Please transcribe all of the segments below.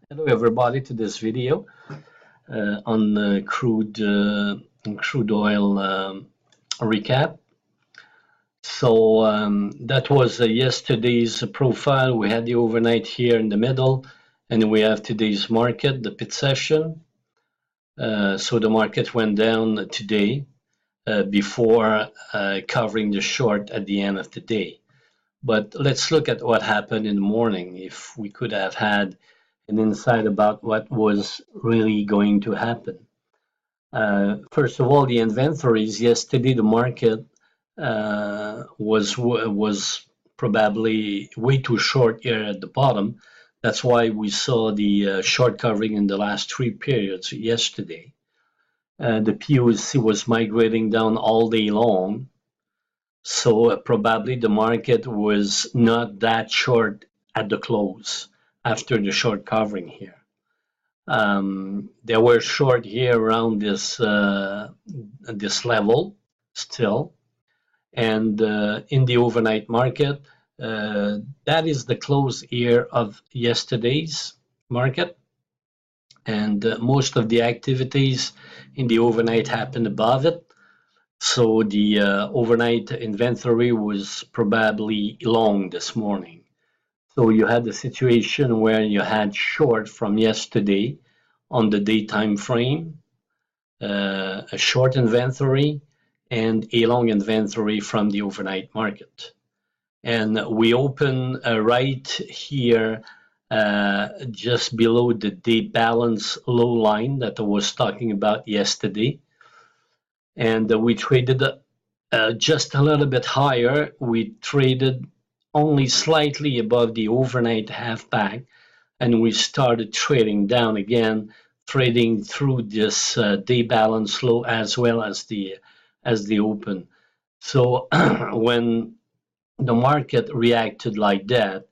Hello everybody to this video on crude oil recap. So that was yesterday's profile. We had the overnight here in the middle, and we have today's market, the pit session. So the market went down today before covering the short at the end of the day. But let's look at what happened in the morning. If we could have had an insight about what was really going to happen. First of all, the inventories yesterday, the market was probably way too short here at the bottom. That's why we saw the short covering in the last three periods yesterday. The POC was migrating down all day long, so probably the market was not that short at the close after the short covering here. They were short here around this level still, and in the overnight market, that is the close here of yesterday's market, and most of the activities in the overnight happened above it. So the overnight inventory was probably long this morning. So you had a situation where you had short from yesterday on the daytime frame, a short inventory, and a long inventory from the overnight market. And we open right here just below the day balance low line that I was talking about yesterday. And we traded just a little bit higher. We traded only slightly above the overnight half back, and we started trading down again, trading through this day balance low as well as the open. So when the market reacted like that,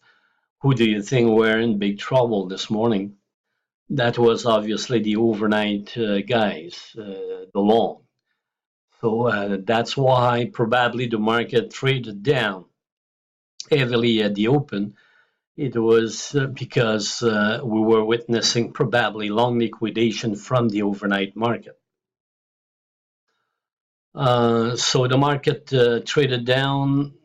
who do you think were in big trouble this morning? That was obviously the overnight guys, the long. So that's why probably the market traded down heavily at the open. It was because we were witnessing probably long liquidation from the overnight market. So the market traded down.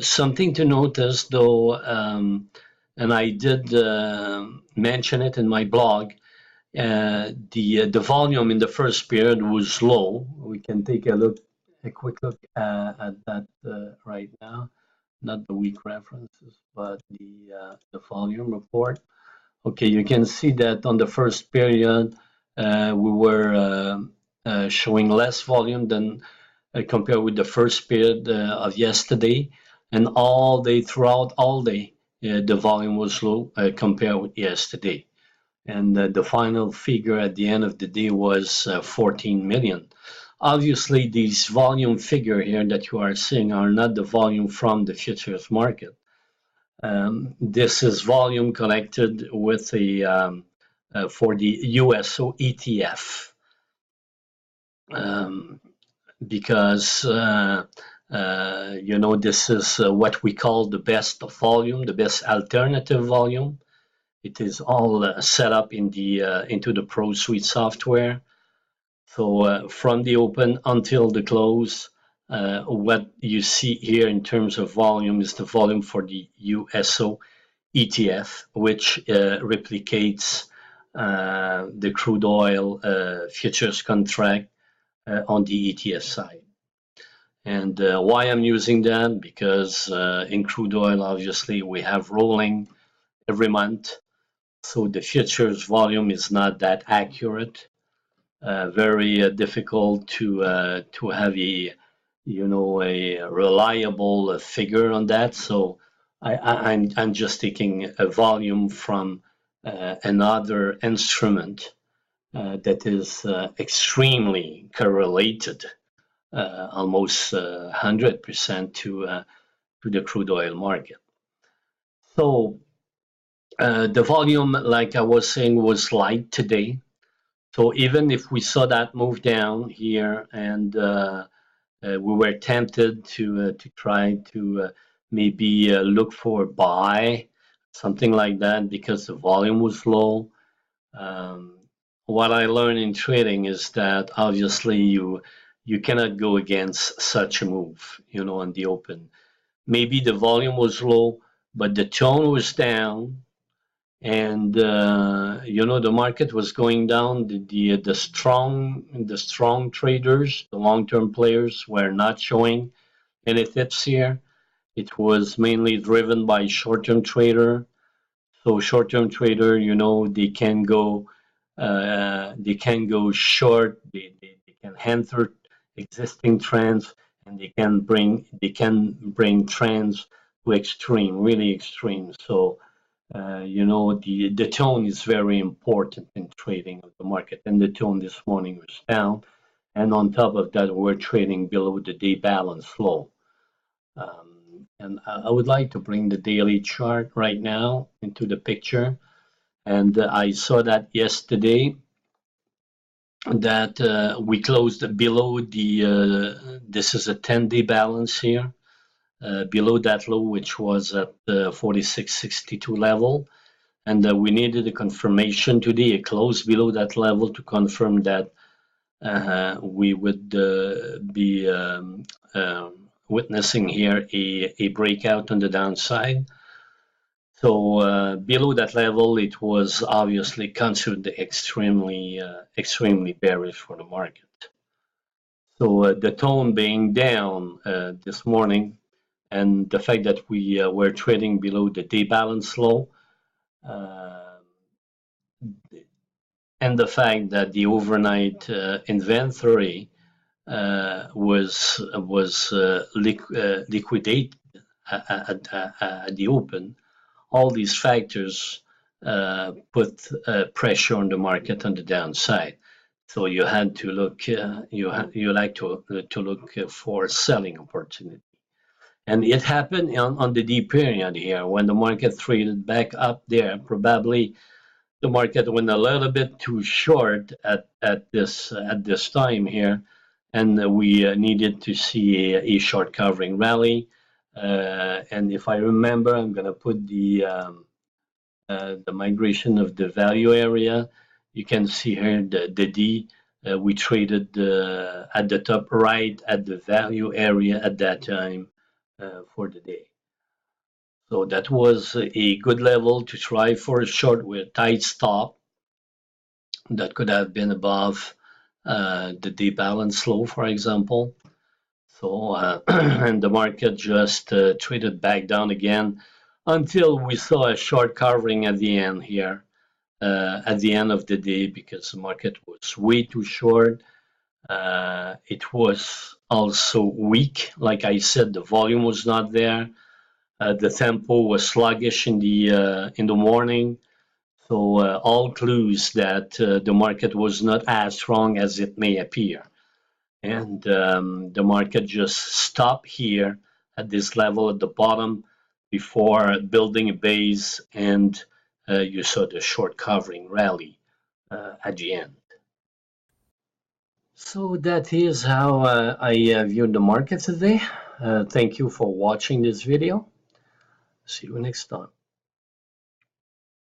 Something to notice though, and I did mention it in my blog, the volume in the first period was low. We can take a quick look at that right now. Not the week references, but the volume report. Okay, you can see that on the first period, we were showing less volume than compared with the first period of yesterday, and all day throughout all day, the volume was low compared with yesterday. And the final figure at the end of the day was 14 million. Obviously, these volume figure here that you are seeing are not the volume from the futures market. This is volume collected with for the USO ETF, because this is what we call the best volume, the best alternative volume. It is all set up in the into the Pro Suite software. So from the open until the close, what you see here in terms of volume is the volume for the USO ETF, which replicates the crude oil futures contract on the ETF side. And why I'm using that? Because in crude oil, obviously, we have rolling every month. So the futures volume is not that accurate. Very difficult to have a reliable figure on that. So I'm just taking a volume from another instrument that is extremely correlated, almost 100% to the crude oil market. So the volume, like I was saying, was light today. So even if we saw that move down here, and we were tempted to try to maybe look for a buy, something like that, because the volume was low, What I learned in trading is that obviously you cannot go against such a move, on the open. Maybe the volume was low, but the tone was down, and the market was going down. The strong traders, the long-term players, were not showing any tips here. It was mainly driven by short-term trader. So short-term trader, they can go short, they can enter existing trends, and they can bring trends to extreme, really extreme. So the tone is very important in trading of the market, and the tone this morning was down. And on top of that, we're trading below the day balance low. And I would like to bring the daily chart right now into the picture. And I saw that yesterday that we closed below this is a 10-day balance here, below that low, which was at the 46.62 level. And we needed a confirmation today, a close below that level, to confirm that we would be witnessing here a breakout on the downside. So below that level, it was obviously considered extremely bearish for the market. So the tone being down this morning, and the fact that we were trading below the day balance low, and the fact that the overnight inventory was liquidated at the open, all these factors put pressure on the market on the downside. So you had to look, you like to look for selling opportunity. And it happened on the D period here when the market traded back up there. Probably the market went a little bit too short at this time here, and we needed to see a short covering rally. And if I remember, I'm going to put the migration of the value area. You can see here the D. We traded at the top right at the value area at that time for the day. So that was a good level to try for a short with a tight stop. That could have been above the day balance low, for example. So and the market just traded back down again until we saw a short covering at the end here, at the end of the day, because the market was way too short. It was also weak. Like I said, the volume was not there. The tempo was sluggish in the morning. So all clues that the market was not as strong as it may appear. And the market just stopped here at this level at the bottom before building a base, and you saw the short covering rally at the end. So that is how I viewed the market today. Thank you for watching this video. See you next time.